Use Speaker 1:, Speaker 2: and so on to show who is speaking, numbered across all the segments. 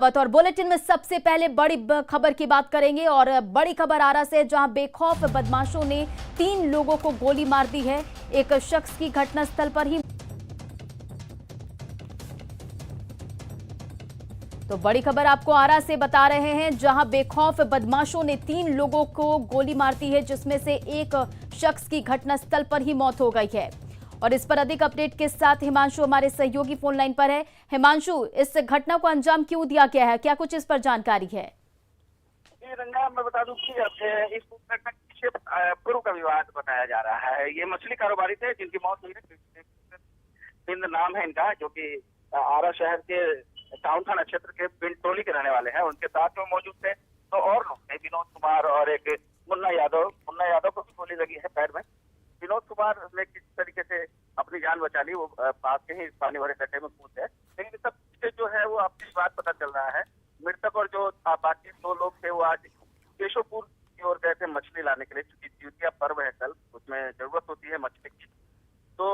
Speaker 1: और बुलेटिन में सबसे पहले बड़ी खबर की बात करेंगे और बड़ी खबर आरा से, जहां बेखौफ बदमाशों ने 3 लोगों को गोली मार दी है। एक शख्स की घटनास्थल पर ही। तो बड़ी खबर आपको आरा से बता रहे हैं, जहां बेखौफ बदमाशों ने 3 लोगों को गोली मार दी है, जिसमें से एक शख्स की घटनास्थल पर ही मौत हो गई है। और इस पर अधिक अपडेट के साथ हिमांशु हमारे सहयोगी फोन लाइन पर है। हिमांशु, इस घटना को अंजाम क्यों दिया गया है, क्या कुछ इस पर जानकारी है?
Speaker 2: जी रंगा, मैं बता दूं कि इस घटना के पीछे पूर्व का विवाद बताया जा रहा है। ये मछली कारोबारी थे जिनकी मौत हुई है। बिंद नाम है इनका, जो कि आरा शहर के टाउन थाना क्षेत्र के बिंद टोली के रहने वाले हैं। उनके साथ में मौजूद थे तो और लोग थे, विनोद कुमार और एक मुन्ना यादव को भी गोली लगी है पैर में। विनोद कुमार ने किस तरीके से अपनी जान बचा ली, वो पास के ही पानी भरे गड्ढे में कूद गए। लेकिन सब से जो है वो आपकी बात पता चल रहा है। मृतक और जो बाकी 2 लोग थे वो आज केशवपुर की ओर गए थे मछली लाने के लिए, क्योंकि द्वितीया पर्व है कल, उसमें जरूरत होती है मछली की। तो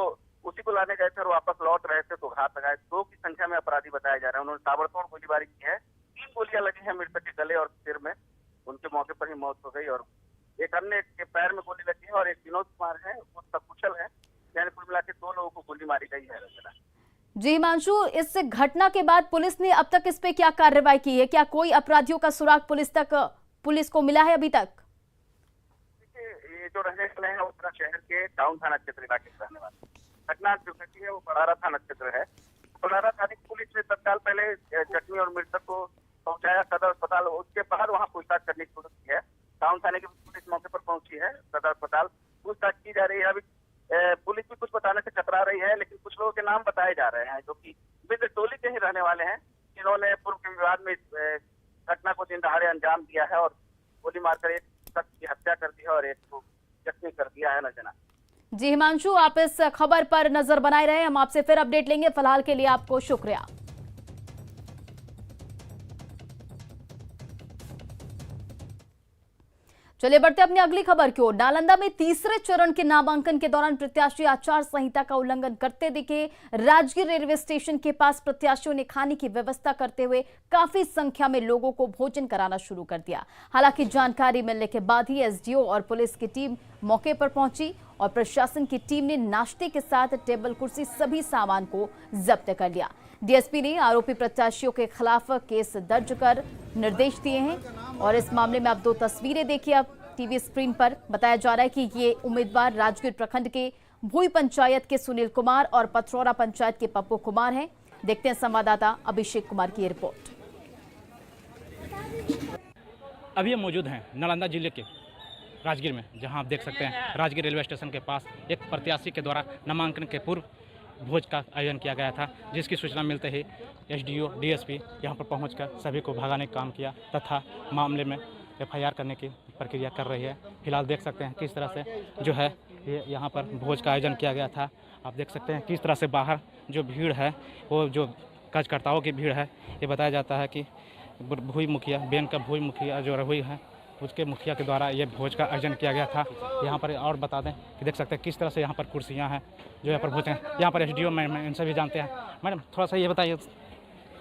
Speaker 2: उसी को लाने गए थे और वापस लौट रहे थे तो घात लगाए। 2 की संख्या में अपराधी बताया जा रहा है। उन्होंने ताबड़तोड़ गोलीबारी की है। 3 गोलियां लगी हैं मृतक के गले और सिर में, उनके मौके पर ही मौत हो गई। और एक अन्य के पैर में गोली लगी है और एक विनोद कुमार है वो सकुशल है। यानी कुल मिला के 2 लोगों को गोली मारी गई है।
Speaker 1: जी हिमांशु, इस घटना के बाद पुलिस ने अब तक इस पे क्या कार्रवाई की है? क्या कोई अपराधियों का सुराग पुलिस को मिला है अभी तक?
Speaker 2: देखिए, ये जो रहने वाले हैं उत्तरा शहर के टाउन थाना क्षेत्र इलाके से रहने वाले। घटना जो घटी है वो बड़ारा थाना क्षेत्र है। बड़ारा थाने की पुलिस ने तत्काल पहले जख्मी और मृतक को पहुंचाया सदर अस्पताल। उसके बाद वहाँ पूछताछ करने की शुरू की है। टाउन थाने की पुलिस मौके पर पहुंची है सदर अस्पताल, पूछताछ की जा रही है। अभी पुलिस भी कुछ बताने से कतरा रही है, लेकिन कुछ लोगों के नाम बताए जा रहे हैं जो कि बिंद टोली के ही रहने वाले हैं, जिन्होंने पूर्व के विवाद में इस घटना को दिन दहाड़े अंजाम दिया है और गोली मारकर एक शख्स की हत्या कर दी है और एक को जख्मी कर दिया है। नजना
Speaker 1: जी हिमांशु, आप इस खबर पर नजर बनाए रहे, हम आपसे फिर अपडेट लेंगे। फिलहाल के लिए आपको शुक्रिया। चलिए बढ़ते अपनी अगली खबर की ओर। नालंदा में तीसरे चरण के नामांकन के दौरान प्रत्याशी आचार संहिता का उल्लंघन करते दिखे। राजगीर रेलवे स्टेशन के पास प्रत्याशियों ने खाने की व्यवस्था करते हुए काफी संख्या में लोगों को भोजन कराना शुरू कर दिया। हालांकि जानकारी मिलने के बाद ही एसडीओ और पुलिस की टीम मौके पर पहुंची और प्रशासन की टीम ने नाश्ते के साथ टेबल कुर्सी सभी सामान को जब्त कर लिया। डीएसपी ने आरोपी प्रत्याशियों के खिलाफ केस दर्ज कर निर्देश दिए हैं और इस मामले में आप 2 तस्वीरें देखिए अब टीवी स्क्रीन पर। बताया जा रहा है कि ये उम्मीदवार राजगीर प्रखंड के भूई पंचायत के सुनील कुमार और पथरौरा पंचायत के पप्पू कुमार हैं। देखते हैं संवाददाता अभिषेक कुमार की रिपोर्ट।
Speaker 3: अभी हम मौजूद हैं नालंदा जिले के राजगीर में, जहां आप देख सकते हैं राजगीर रेलवे स्टेशन के पास एक प्रत्याशी के द्वारा नामांकन के पूर्व भोज का आयोजन किया गया था, जिसकी सूचना मिलते ही एसडीओ डीएसपी यहां पर पहुंचकर सभी को भगाने का काम किया तथा मामले में एफआईआर करने की प्रक्रिया कर रही है। फिलहाल देख सकते हैं किस तरह से जो है ये यहाँ पर भोज का आयोजन किया गया था। आप देख सकते हैं किस तरह से बाहर जो भीड़ है वो जो कार्यकर्ताओं की भीड़ है। ये बताया जाता है कि भूई मुखिया बैंक का भूई मुखिया जो रहुई है उसके मुखिया के द्वारा ये भोज का आयोजन किया गया था यहाँ पर। और बता दें कि देख सकते हैं किस तरह से यहाँ पर कुर्सियाँ हैं जो यहाँ पर भोज हैं। यहाँ पर एसडीओ मैम इनसे भी जानते हैं। मैडम थोड़ा सा ये बताइए,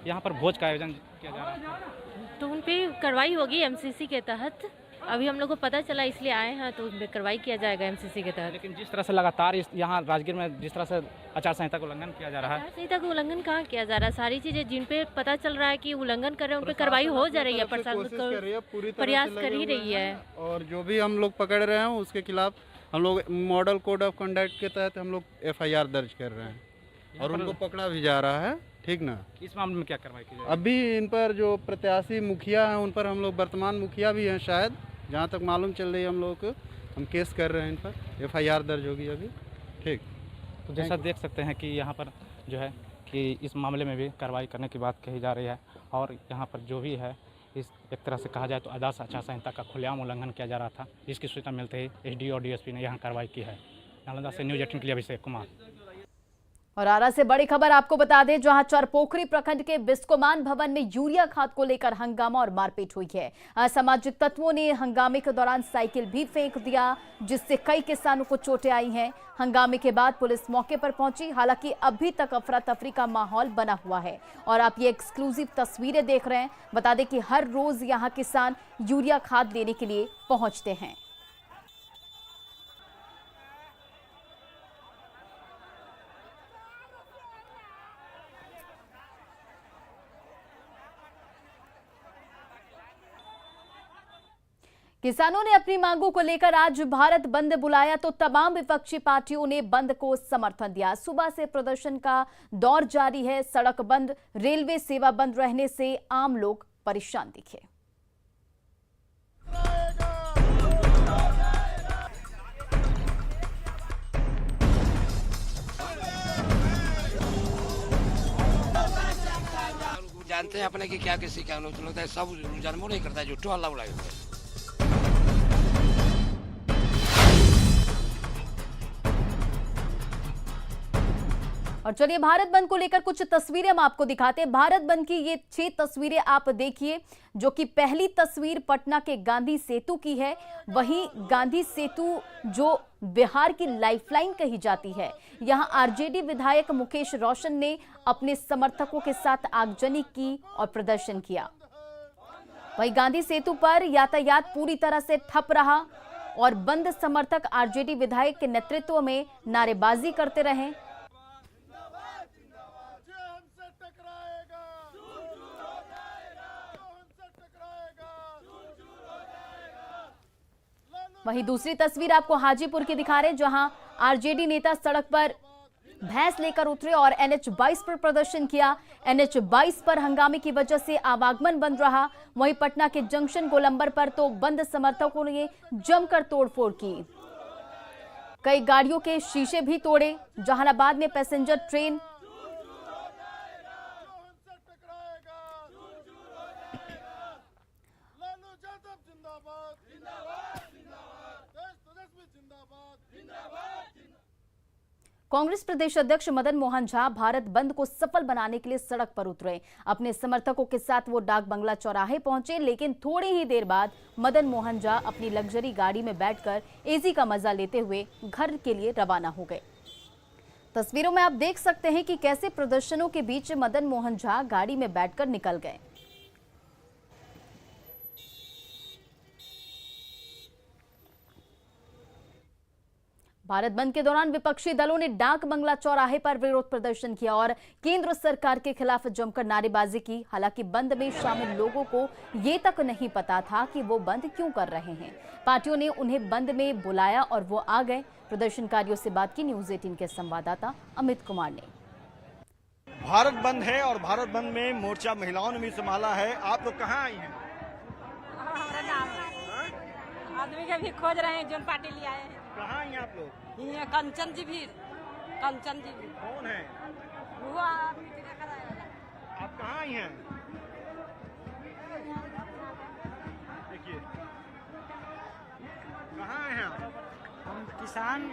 Speaker 3: यहाँ पर भोज का आयोजन किया जा रहा है
Speaker 4: तो उन पर कार्रवाई होगी एमसीसी के तहत। अभी हम लोग को पता चला इसलिए आए हैं, तो उन पर कार्रवाई किया जाएगा एमसीसी के तहत।
Speaker 3: लेकिन जिस तरह से लगातार यहाँ राजगीर में जिस तरह से आचार संहिता का उल्लंघन किया जा रहा है।
Speaker 4: आचार संहिता का उल्लंघन कहाँ किया जा रहा है? सारी चीजें जिन पे पता चल रहा है कि उल्लंघन कर रहे हैं उन पर कार्रवाई हो जा रही है। प्रशासन प्रयास कर ही रही है
Speaker 5: और जो भी हम लोग पकड़ रहे हैं उसके खिलाफ हम लोग मॉडल कोड ऑफ कंडक्ट के तहत हम लोग एफआईआर दर्ज कर रहे हैं और उनको पकड़ा भी जा रहा है। ठीक ना,
Speaker 3: इस मामले में क्या कार्रवाई की जाए?
Speaker 5: अभी इन पर जो प्रत्याशी मुखिया हैं उन पर हम लोग वर्तमान मुखिया भी हैं शायद, जहाँ तक मालूम चल रही है हम लोगों को, हम केस कर रहे हैं इन पर, एफआईआर दर्ज होगी अभी। ठीक,
Speaker 3: तो जैसा देख सकते हैं कि यहाँ पर जो है कि इस मामले में भी कार्रवाई करने की बात कही जा रही है और यहाँ पर जो भी है इस एक तरह से कहा जाए तो आदर्श आचार संहिता का खुलेआम उल्लंघन किया जा रहा था, जिसकी सूचना मिलते ही एसडीओ और डीएसपी ने यहाँ कार्रवाई की है। नालंदा से न्यूज़ 18 के लिए अभिषेक कुमार।
Speaker 1: और आरा से बड़ी खबर आपको बता दें, जहां चरपोखरी प्रखंड के बिस्कोमान भवन में यूरिया खाद को लेकर हंगामा और मारपीट हुई है। असामाजिक तत्वों ने हंगामे के दौरान साइकिल भी फेंक दिया, जिससे कई किसानों को चोटें आई हैं। हंगामे के बाद पुलिस मौके पर पहुंची, हालांकि अभी तक अफरा तफरी का माहौल बना हुआ है। और आप ये एक्सक्लूसिव तस्वीरें देख रहे हैं। बता दें कि हर रोज यहां किसान यूरिया खाद लेने के लिए पहुंचते हैं। किसानों ने अपनी मांगों को लेकर आज भारत बंद बुलाया तो तमाम विपक्षी पार्टियों ने बंद को समर्थन दिया। सुबह से प्रदर्शन का दौर जारी है। सड़क बंद, रेलवे सेवा बंद रहने से आम लोग परेशान दिखे।
Speaker 6: जानते हैं अपने की क्या किसी का होता है, सब जानबूझ नहीं करता है, झूठो हल्ला उड़ाई होता है।
Speaker 1: और चलिए भारत बंद को लेकर कुछ तस्वीरें हम आपको दिखाते हैं। भारत बंद की ये 6 तस्वीरें आप देखिए, जो कि पहली तस्वीर पटना के गांधी सेतु की है। वहीं गांधी सेतु जो बिहार की लाइफलाइन कही जाती है, यहां आरजेडी विधायक मुकेश रोशन ने अपने समर्थकों के साथ आगजनी की और प्रदर्शन किया। वहीं गांधी सेतु पर यातायात पूरी तरह से ठप रहा और बंद समर्थक आरजेडी विधायक के नेतृत्व में नारेबाजी करते रहे। वहीं दूसरी तस्वीर आपको हाजीपुर की दिखा रहे हैं, जहां आरजेडी नेता सड़क पर भैंस लेकर उतरे और NH-22 पर प्रदर्शन किया। NH-22 पर हंगामे की वजह से आवागमन बंद रहा। वहीं पटना के जंक्शन गोलंबर पर तो बंद समर्थकों ने जमकर तोड़फोड़ की। कई गाड़ियों के शीशे भी तोड़े। जहानाबाद में पैसेंजर ट्रेन कांग्रेस प्रदेश अध्यक्ष मदन मोहन झा भारत बंद को सफल बनाने के लिए सड़क पर उतरे। अपने समर्थकों के साथ वो डाक बंगला चौराहे पहुंचे, लेकिन थोड़ी ही देर बाद मदन मोहन झा अपनी लग्जरी गाड़ी में बैठकर एसी का मजा लेते हुए घर के लिए रवाना हो गए। तस्वीरों में आप देख सकते हैं कि कैसे प्रदर्शनों के बीच मदन मोहन झा गाड़ी में बैठकर निकल गए। भारत बंद के दौरान विपक्षी दलों ने डाक बंगला चौराहे पर विरोध प्रदर्शन किया और केंद्र सरकार के खिलाफ जमकर नारेबाजी की। हालांकि बंद में शामिल लोगों को ये तक नहीं पता था कि वो बंद क्यों कर रहे हैं। पार्टियों ने उन्हें बंद में बुलाया और वो आ गए। प्रदर्शनकारियों से बात की न्यूज 18 के संवाददाता अमित कुमार ने।
Speaker 7: भारत बंद है और भारत बंद में मोर्चा महिलाओं ने भी संभाला है। आप लोग कहाँ आई हैं?
Speaker 8: आदमी के भी खोज रहे हैं, जोन पार्टी ले आए हैं।
Speaker 7: कहाँ आई हैं आप लोग?
Speaker 8: ये कंचन जी भी, कंचन जी भी।
Speaker 7: कौन है
Speaker 8: वो आदमी के देखा जाएगा।
Speaker 7: आप? कहाँ आई हैं? देखिए कहाँ आए हैं आप?
Speaker 9: हम किसान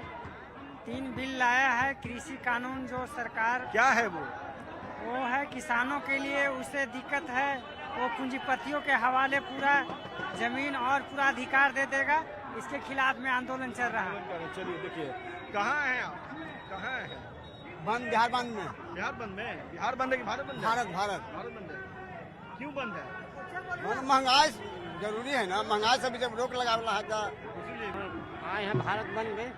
Speaker 9: 3 बिल लाया है, कृषि कानून जो सरकार,
Speaker 7: क्या है वो
Speaker 9: है किसानों के लिए, उससे दिक्कत है। वो पूंजीपतियों के हवाले पूरा जमीन और पूरा अधिकार दे देगा। इसके खिलाफ में आंदोलन चल रहा है।
Speaker 7: चलिए देखिए कहाँ हैं आप? कहाँ हैं?
Speaker 10: बंद, बिहार बंद में।
Speaker 7: बिहार बंद में? बिहार बंद है कि भारत बंद है?
Speaker 10: भारत
Speaker 7: भारत बंद है। क्यों बंद है?
Speaker 10: महंगाई जरूरी है ना, महंगाई से भी जब रोक लगा है
Speaker 11: आए हैं भारत बंद में।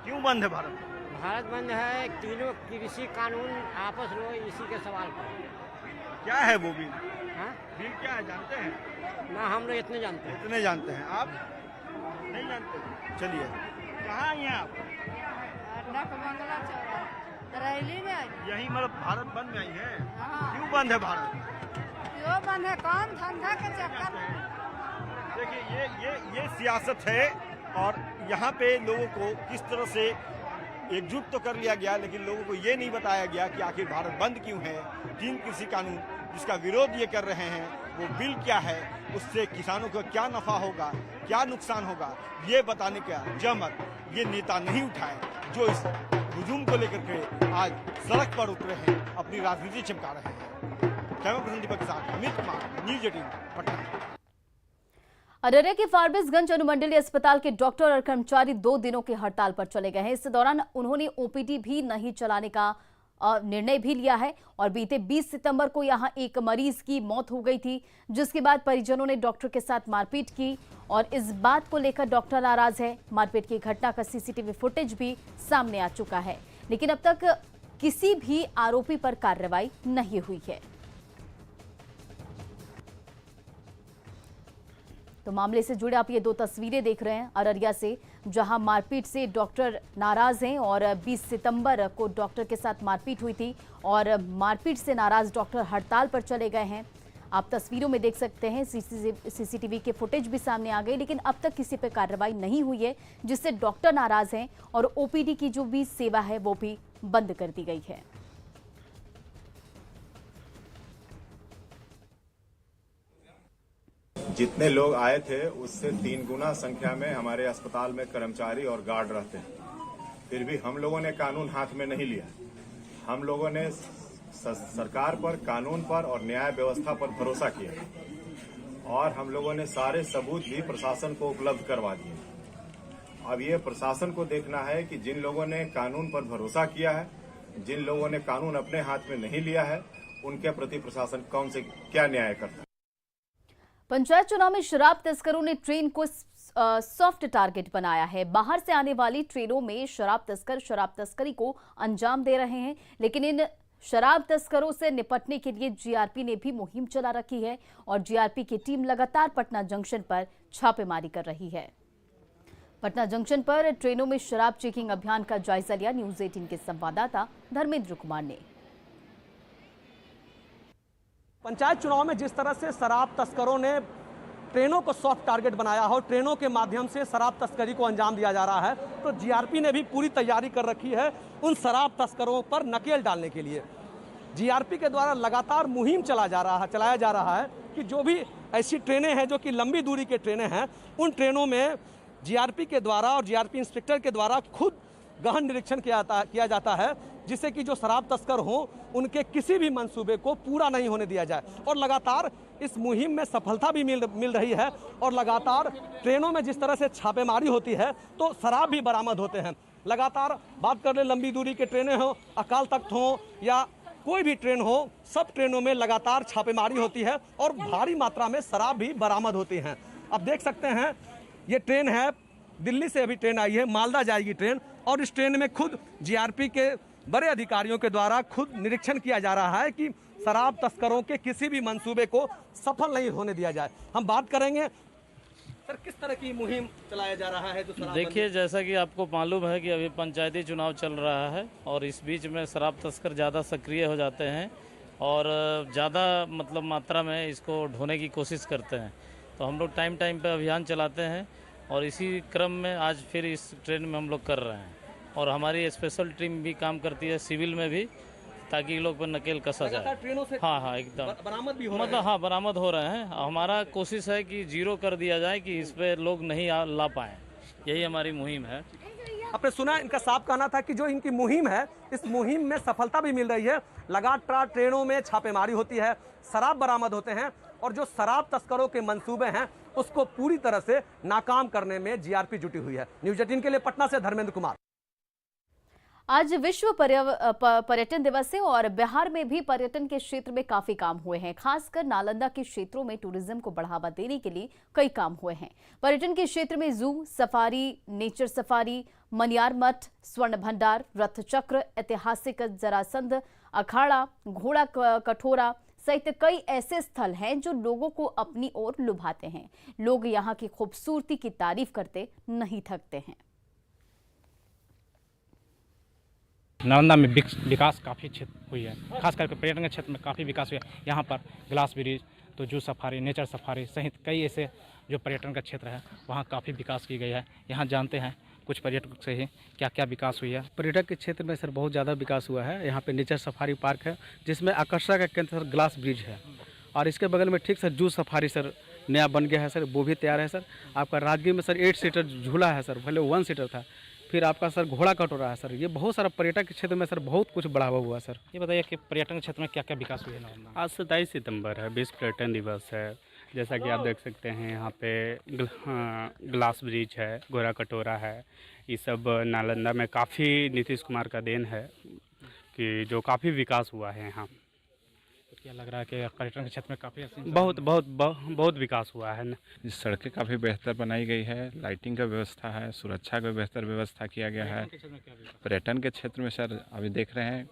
Speaker 7: क्यों बंद है भारत?
Speaker 11: भारत बंद है, तीनों कृषि कानून आपस में इसी के सवाल पर।
Speaker 7: क्या है वो बिल?
Speaker 11: हाँ?
Speaker 7: बिल क्या है जानते हैं?
Speaker 11: ना हम लोग इतने जानते हैं।
Speaker 7: इतने जानते हैं, आप नहीं जानते? चलिए कहाँ आई हैं आप?
Speaker 8: रैली में
Speaker 7: यही मतलब भारत बंद में आई हैं?
Speaker 8: हाँ।
Speaker 7: क्यों बंद है भारत?
Speaker 8: क्यों बंद है? काम धंधा के चक्कर में।
Speaker 7: देखिए ये सियासत है और यहाँ पे लोगों को किस तरह से एकजुट तो कर लिया गया, लेकिन लोगों को ये नहीं बताया गया कि आखिर भारत बंद क्यों है। 3 कृषि कानून जिसका विरोध ये कर रहे हैं, वो बिल क्या है, उससे किसानों को क्या नफा होगा, क्या नुकसान होगा, ये बताने का जहमत ये नेता नहीं उठाए जो इस हुजूम को लेकर के आज सड़क पर उतरे हैं, अपनी राजनीति चमका रहे हैं। कैमरा पर्सन दीपक के साथ अमित कुमार, न्यूज 18 पटना।
Speaker 1: अररिया के फारबिसगंज अनुमंडलीय अस्पताल के डॉक्टर और कर्मचारी 2 दिनों की हड़ताल पर चले गए हैं। इस दौरान उन्होंने ओपीडी भी नहीं चलाने का निर्णय भी लिया है और बीते 20 सितंबर को यहां एक मरीज की मौत हो गई थी, जिसके बाद परिजनों ने डॉक्टर के साथ मारपीट की और इस बात को लेकर डॉक्टर नाराज है। मारपीट की घटना का सीसीटीवी फुटेज भी सामने आ चुका है, लेकिन अब तक किसी भी आरोपी पर कार्रवाई नहीं हुई है। तो मामले से जुड़े आप ये 2 तस्वीरें देख रहे हैं अररिया से, जहां मारपीट से डॉक्टर नाराज हैं और 20 सितंबर को डॉक्टर के साथ मारपीट हुई थी और मारपीट से नाराज डॉक्टर हड़ताल पर चले गए हैं। आप तस्वीरों में देख सकते हैं, सीसीटीवी के फुटेज भी सामने आ गई, लेकिन अब तक किसी पर कार्रवाई नहीं हुई है, जिससे डॉक्टर नाराज हैं और ओपीडी की जो भी सेवा है वो भी बंद कर दी गई है।
Speaker 12: जितने लोग आए थे उससे 3 गुना संख्या में हमारे अस्पताल में कर्मचारी और गार्ड रहते हैं। फिर भी हम लोगों ने कानून हाथ में नहीं लिया। हम लोगों ने सरकार पर, कानून पर और न्याय व्यवस्था पर भरोसा किया और हम लोगों ने सारे सबूत भी प्रशासन को उपलब्ध करवा दिए। अब ये प्रशासन को देखना है कि जिन लोगों ने कानून पर भरोसा किया है, जिन लोगों ने कानून अपने हाथ में नहीं लिया है, उनके प्रति प्रशासन कौन से क्या न्याय करता है।
Speaker 1: पंचायत चुनाव में शराब तस्करों ने ट्रेन को सॉफ्ट टारगेट बनाया है। बाहर से आने वाली ट्रेनों में शराब तस्कर शराब तस्करी को अंजाम दे रहे हैं, लेकिन इन शराब तस्करों से निपटने के लिए जीआरपी ने भी मुहिम चला रखी है और जीआरपी की टीम लगातार पटना जंक्शन पर छापेमारी कर रही है। पटना जंक्शन पर ट्रेनों में शराब चेकिंग अभियान का जायजा लिया न्यूज 18 के संवाददाता धर्मेंद्र कुमार ने।
Speaker 13: पंचायत चुनाव में जिस तरह से शराब तस्करों ने ट्रेनों को सॉफ्ट टारगेट बनाया हो, ट्रेनों के माध्यम से शराब तस्करी को अंजाम दिया जा रहा है, तो जीआरपी ने भी पूरी तैयारी कर रखी है उन शराब तस्करों पर नकेल डालने के लिए। जीआरपी के द्वारा लगातार मुहिम चलाया जा रहा है कि जो भी ऐसी ट्रेनें हैं जो कि लंबी दूरी के ट्रेनें हैं, उन ट्रेनों में जीआरपी के द्वारा और जीआरपी इंस्पेक्टर के द्वारा खुद गहन निरीक्षण किया जाता है, जिससे कि जो शराब तस्कर हों उनके किसी भी मंसूबे को पूरा नहीं होने दिया जाए। और लगातार इस मुहिम में सफलता भी मिल रही है और लगातार ट्रेनों में जिस तरह से छापेमारी होती है तो शराब भी बरामद होते हैं। लगातार बात कर ले लंबी दूरी के ट्रेनें हो, अकाल तख्त हो या कोई भी ट्रेन हो, सब ट्रेनों में लगातार छापेमारी होती है और भारी मात्रा में शराब भी बरामद होती हैं। अब देख सकते हैं ये ट्रेन है, दिल्ली से अभी ट्रेन आई है, मालदा जाएगी ट्रेन, और इस ट्रेन में खुद जीआरपी के बड़े अधिकारियों के द्वारा खुद निरीक्षण किया जा रहा है कि शराब तस्करों के किसी भी मंसूबे को सफल नहीं होने दिया जाए। हम बात करेंगे सर, किस तरह की मुहिम चलाया जा रहा है?
Speaker 14: देखिए, जैसा कि आपको मालूम है कि अभी पंचायती चुनाव चल रहा है और इस बीच में शराब तस्कर ज़्यादा सक्रिय हो जाते हैं और ज़्यादा मतलब मात्रा में इसको ढोने की कोशिश करते हैं। तो हम लोग टाइम पे अभियान चलाते हैं और इसी क्रम में आज फिर इस ट्रेन में हम लोग कर रहे हैं और हमारी स्पेशल टीम भी काम करती है सिविल में भी, ताकि लोग पर नकेल कसा जाए।
Speaker 13: ट्रेनों से
Speaker 14: हाँ एकदम
Speaker 13: बरामद भी हो
Speaker 14: मतलब
Speaker 13: रहे हैं।
Speaker 14: हाँ बरामद हो रहे हैं। हमारा कोशिश है कि 0 कर दिया जाए कि इस पे लोग नहीं ला पाएँ, यही हमारी मुहिम है।
Speaker 13: आपने सुना, इनका साफ कहना था कि जो इनकी मुहिम है, इस मुहिम में सफलता भी मिल रही है। लगातार ट्रेनों में छापेमारी होती है, शराब बरामद होते हैं और जो शराब तस्करों के मंसूबे हैं उसको पूरी तरह से नाकाम करने में जीआरपी जुटी हुई है। न्यूज 18 के लिए पटना से धर्मेंद्र कुमार।
Speaker 1: आज विश्व पर्यटन दिवस है और बिहार में भी पर्यटन के क्षेत्र में काफी काम हुए हैं। खासकर नालंदा के क्षेत्रों में टूरिज्म को बढ़ावा देने के लिए कई काम हुए हैं। पर्यटन के क्षेत्र में जू, सफारी, नेचर सफारी, मनियार मठ, स्वर्ण भंडार, रथ चक्र, ऐतिहासिक जरासंध अखाड़ा, घोड़ा कठोरा सहित कई ऐसे स्थल हैं जो लोगों को अपनी ओर लुभाते हैं। लोग यहाँ की खूबसूरती की तारीफ करते नहीं थकते हैं।
Speaker 3: नालंदा में विकास काफ़ी क्षेत्र हुई है, खास करके पर्यटन के क्षेत्र में काफ़ी विकास हुआ है। यहाँ पर ग्लास ब्रिज, तो जू सफारी, नेचर सफारी सहित कई ऐसे जो पर्यटन का क्षेत्र है वहाँ काफ़ी विकास की गई है। यहाँ जानते हैं कुछ पर्यटकों से ही क्या क्या विकास हुई है।
Speaker 5: पर्यटक के क्षेत्र में सर बहुत ज़्यादा विकास हुआ है। यहाँ पे नेचर सफारी पार्क है जिसमें आकर्षण का केंद्र सर ग्लास ब्रिज है और इसके बगल में ठीक सर जू सफारी सर नया बन गया है सर, वो भी तैयार है सर। आपका राजगीर में सर 8 सीटर झूला है सर, पहले 1 सीटर था,
Speaker 15: फिर आपका सर घोड़ा कटोरा है सर। ये बहुत सारा पर्यटक के क्षेत्र में सर बहुत कुछ बढ़ावा हुआ सर।
Speaker 3: ये बताइए कि पर्यटन के क्षेत्र में क्या क्या विकास हुए हैं?
Speaker 16: आज 27 सितंबर है, विश्व पर्यटन दिवस है। जैसा कि आप देख सकते हैं यहाँ पे ग्लास ब्रिज है, घोड़ा कटोरा है, ये सब नालंदा में काफ़ी नीतीश कुमार का देन है कि जो काफ़ी विकास हुआ है यहाँ।
Speaker 3: तो क्या लग रहा है कि पर्यटन के क्षेत्र में काफ़ी
Speaker 16: बहुत विकास हुआ है।
Speaker 17: इस सड़कें काफ़ी बेहतर बनाई गई है, लाइटिंग का व्यवस्था है, सुरक्षा का बेहतर व्यवस्था किया गया है। पर्यटन के क्षेत्र में सर अभी देख रहे हैं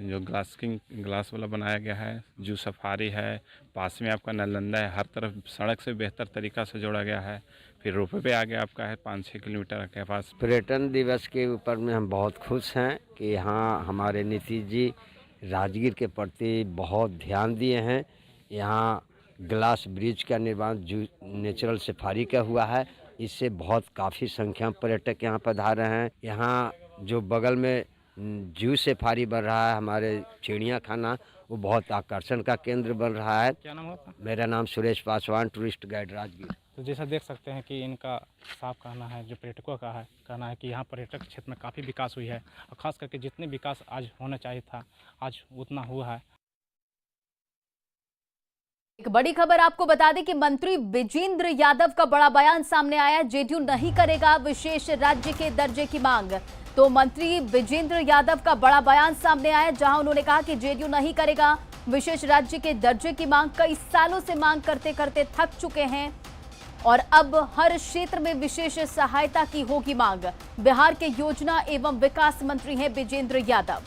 Speaker 17: जो ग्लास वाला बनाया गया है, जू सफारी है, पास में आपका नालंदा है, हर तरफ सड़क से बेहतर तरीका से जोड़ा गया है। फिर रोपवे आ गया आपका है 5-6 किलोमीटर के पास।
Speaker 11: पर्यटन दिवस के ऊपर में हम बहुत खुश हैं कि यहाँ हमारे नीतीश जी राजगीर के प्रति बहुत ध्यान दिए हैं। यहाँ ग्लास ब्रिज का निर्माण जू नेचुरल सफारी का हुआ है, इससे बहुत काफ़ी संख्या में पर्यटक यहाँ पधार रहे हैं। यहाँ जो बगल में जू सफारी बन रहा है, हमारे चिड़ियाखाना, वो बहुत आकर्षण का केंद्र बन रहा है।
Speaker 3: क्या नाम है आपका?
Speaker 11: मेरा नाम सुरेश पासवान, टूरिस्ट गाइड राजगीर।
Speaker 3: तो जैसा देख सकते हैं कि इनका साफ कहना है, जो पर्यटकों का है कहना है कि यहाँ पर्यटक क्षेत्र में काफ़ी विकास हुई है और ख़ास करके जितने विकास आज होना चाहिए था आज उतना हुआ है।
Speaker 1: एक बड़ी खबर आपको बता दें कि मंत्री विजेंद्र यादव का बड़ा बयान सामने आया। जेडीयू नहीं करेगा विशेष राज्य के दर्जे की मांग। तो मंत्री विजेंद्र यादव का बड़ा बयान सामने आया, जहां उन्होंने कहा कि जेडीयू नहीं करेगा विशेष राज्य के दर्जे की मांग। कई सालों से मांग करते करते थक चुके हैं और अब हर क्षेत्र में विशेष सहायता की होगी मांग। बिहार के योजना एवं विकास मंत्री हैं विजेंद्र यादव।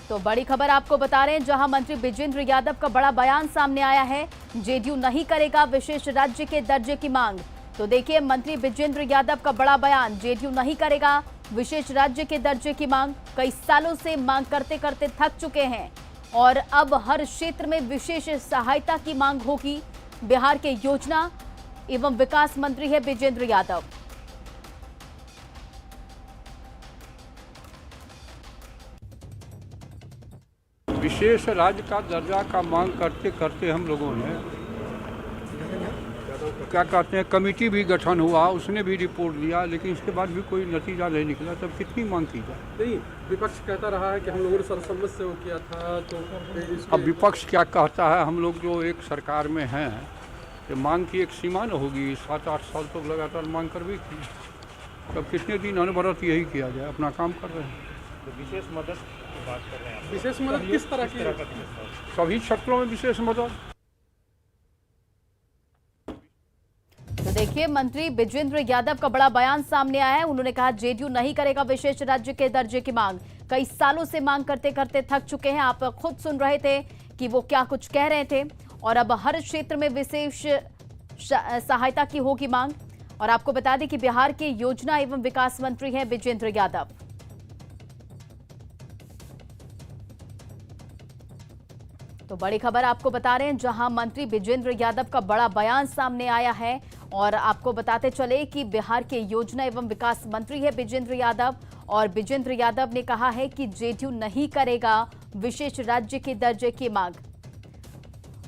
Speaker 1: तो बड़ी खबर आपको बता रहे हैं, जहां मंत्री विजेंद्र यादव का बड़ा बयान सामने आया है। जेडीयू नहीं करेगा विशेष राज्य के दर्जे की मांग। तो देखिए मंत्री विजेंद्र यादव का बड़ा बयान, जेडीयू नहीं करेगा विशेष राज्य के दर्जे की मांग। कई सालों से मांग करते करते थक चुके हैं और अब हर क्षेत्र में विशेष सहायता की मांग होगी। बिहार के योजना एवं विकास मंत्री है विजेंद्र यादव।
Speaker 18: विशेष राज्य का दर्जा का मांग करते करते हम लोगों ने क्या कहते हैं कमेटी भी गठन हुआ, उसने भी रिपोर्ट दिया, लेकिन इसके बाद भी कोई नतीजा नहीं निकला। तब कितनी मांग की जाए?
Speaker 13: नहीं, विपक्ष कहता रहा है कि हम लोगों ने सर्वसम्मत से वो किया था। तो
Speaker 18: अब विपक्ष क्या कहता है? हम लोग जो एक सरकार में हैं तो मांग की एक सीमा न होगी। 7-8 साल तक लगातार मांग कर भी की, तब कितने दिन अनवरत यही किया जाए, अपना काम कर रहे हैं।
Speaker 12: तो विशेष मदद की बात कर रहे हैं।
Speaker 13: विशेष मदद किस तरह की?
Speaker 18: सभी क्षेत्रों में विशेष मदद।
Speaker 1: तो देखिए मंत्री विजेंद्र यादव का बड़ा बयान सामने आया है। उन्होंने कहा जेडीयू नहीं करेगा विशेष राज्य के दर्जे की मांग। कई सालों से मांग करते करते थक चुके हैं। आप खुद सुन रहे थे कि वो क्या कुछ कह रहे थे और अब हर क्षेत्र में विशेष सहायता की होगी मांग। और आपको बता दें कि बिहार के योजना एवं विकास मंत्री हैं विजेंद्र यादव। तो बड़ी खबर आपको बता रहे हैं, जहां मंत्री विजेंद्र यादव का बड़ा बयान सामने आया है। और आपको बताते चले कि बिहार के योजना एवं विकास मंत्री है विजेंद्र यादव और विजेंद्र यादव ने कहा है कि जेडीयू नहीं करेगा विशेष राज्य के दर्जे की मांग।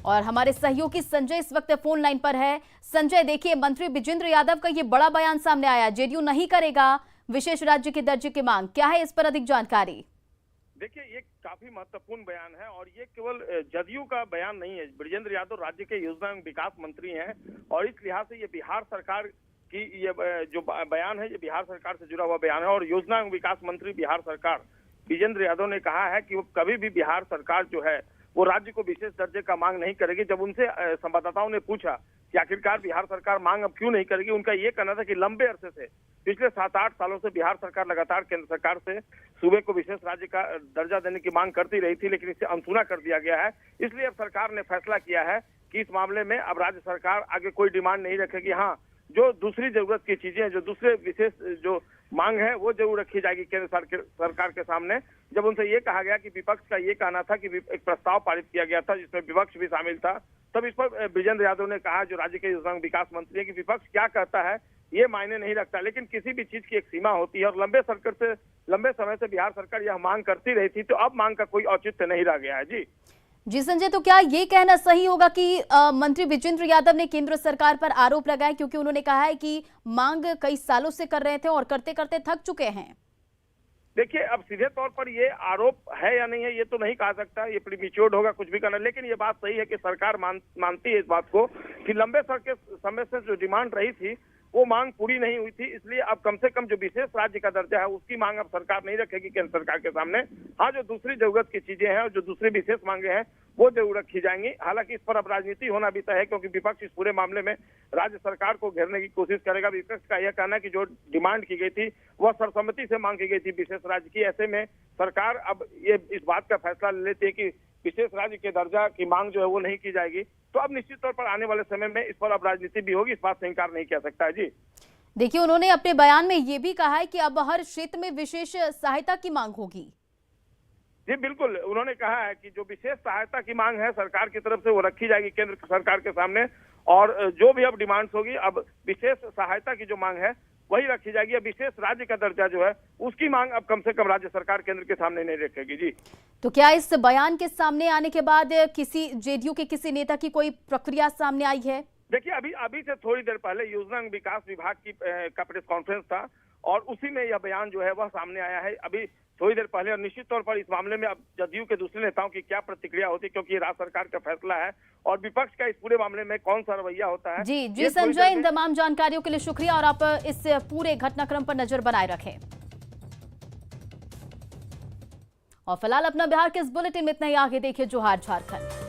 Speaker 1: और हमारे सहयोगी संजय इस वक्त फोन लाइन पर है। संजय, देखिए मंत्री विजेंद्र यादव का ये बड़ा बयान सामने आया, जेडीयू नहीं करेगा विशेष राज्य के दर्जे की मांग। क्या है इस पर अधिक जानकारी?
Speaker 2: देखिए ये काफी महत्वपूर्ण बयान है और ये केवल जदयू का बयान नहीं है। विजेंद्र यादव राज्य के योजना एवं विकास मंत्री हैं और इस लिहाज से ये बिहार सरकार की ये जो बयान है ये बिहार सरकार से जुड़ा हुआ बयान है। और योजना एवं विकास मंत्री बिहार सरकार विजेंद्र यादव ने कहा है कि वो कभी भी बिहार सरकार जो है वो राज्य को विशेष दर्जे का मांग नहीं करेगी। जब उनसे संवाददाताओं ने पूछा कि आखिरकार बिहार सरकार मांग अब क्यों नहीं करेगी, उनका ये कहना था कि लंबे अरसे से पिछले 7-8 सालों से बिहार सरकार लगातार केंद्र सरकार से सूबे को विशेष राज्य का दर्जा देने की मांग करती रही थी, लेकिन इसे अनसुना कर दिया गया है। इसलिए अब सरकार ने फैसला किया है कि इस मामले में अब राज्य सरकार आगे कोई डिमांड नहीं रखेगी। हाँ, जो दूसरी जरूरत की चीजें, जो दूसरे विशेष जो मांग है वो जरूर रखी जाएगी केंद्र सरकार के सामने। जब उनसे ये कहा गया कि विपक्ष का ये कहना था कि एक प्रस्ताव पारित किया गया था जिसमें विपक्ष भी शामिल था, तब इस पर विजेंद्र यादव ने कहा, जो राज्य के योजना विकास मंत्री है, कि विपक्ष क्या कहता है ये मायने नहीं रखता, लेकिन किसी भी चीज की एक सीमा होती है और लंबे समय से बिहार सरकार यह मांग करती रही थी, तो अब मांग का कोई औचित्य नहीं रह गया है। जी
Speaker 1: जी संजय, तो क्या ये कहना सही होगा कि मंत्री विजेंद्र यादव ने केंद्र सरकार पर आरोप लगाया, क्योंकि उन्होंने कहा है कि मांग कई सालों से कर रहे थे और करते करते थक चुके हैं?
Speaker 2: देखिए, अब सीधे तौर पर ये आरोप है या नहीं है ये तो नहीं कहा सकता, ये प्रीमेच्योर्ड होगा कुछ भी करना, लेकिन ये बात सही है कि सरकार मानती है इस बात को कि लंबे समय से जो डिमांड रही थी वो मांग पूरी नहीं हुई थी, इसलिए अब कम से कम जो विशेष राज्य का दर्जा है उसकी मांग अब सरकार नहीं रखेगी केंद्र सरकार के सामने। हाँ, जो दूसरी जरूरत की चीजें हैं और जो दूसरी विशेष मांगे हैं वो जरूर रखी जाएंगी। हालांकि इस पर अब राजनीति होना भी तय है, क्योंकि विपक्ष इस पूरे मामले में राज्य सरकार को घेरने की कोशिश करेगा। विपक्ष का यह कहना है कि जो डिमांड की गई थी वह सर्वसम्मति से मांग की गई थी विशेष राज्य की, ऐसे में सरकार अब ये इस बात का फैसला ले लेती है कि विशेष राज्य के दर्जा की मांग जो है वो नहीं की जाएगी। तो अब निश्चित तौर पर आने वाले समय में इस पर अब राजनीति भी होगी, इस बात से इंकार नहीं किया सकता है। जी
Speaker 1: देखिए, उन्होंने अपने बयान में ये भी कहा है कि अब हर क्षेत्र में विशेष सहायता की मांग होगी।
Speaker 2: जी बिल्कुल, उन्होंने कहा है कि जो विशेष सहायता की मांग है सरकार की तरफ से वो रखी जाएगी केंद्र सरकार के सामने, और जो भी अब डिमांड्स होगी अब विशेष सहायता की जो मांग है वही रखी जाएगी। अब विशेष राज्य का दर्जा जो है उसकी मांग अब कम से कम राज्य सरकार केंद्र के सामने नहीं रखेगी। जी
Speaker 1: तो क्या इस बयान के सामने आने के बाद किसी जेडीयू के किसी नेता की कोई प्रक्रिया सामने आई है?
Speaker 2: देखिए, अभी से थोड़ी देर पहले योजना विकास विभाग का प्रेस कॉन्फ्रेंस था और उसी में यह बयान जो है वह सामने आया है अभी थोड़ी देर पहले। और निश्चित तौर पर इस मामले में अब जदयू के दूसरे नेताओं की क्या प्रतिक्रिया होती है, क्योंकि ये राज्य सरकार का फैसला है और विपक्ष का इस पूरे मामले में कौन सा रवैया होता है।
Speaker 1: जी संजय, इन तमाम जानकारियों के लिए शुक्रिया और आप इस पूरे घटनाक्रम पर नजर बनाए रखें। और फिलहाल अपना बिहार के इस बुलेटिन में इतना ही, आगे देखिए जोहार झारखंड।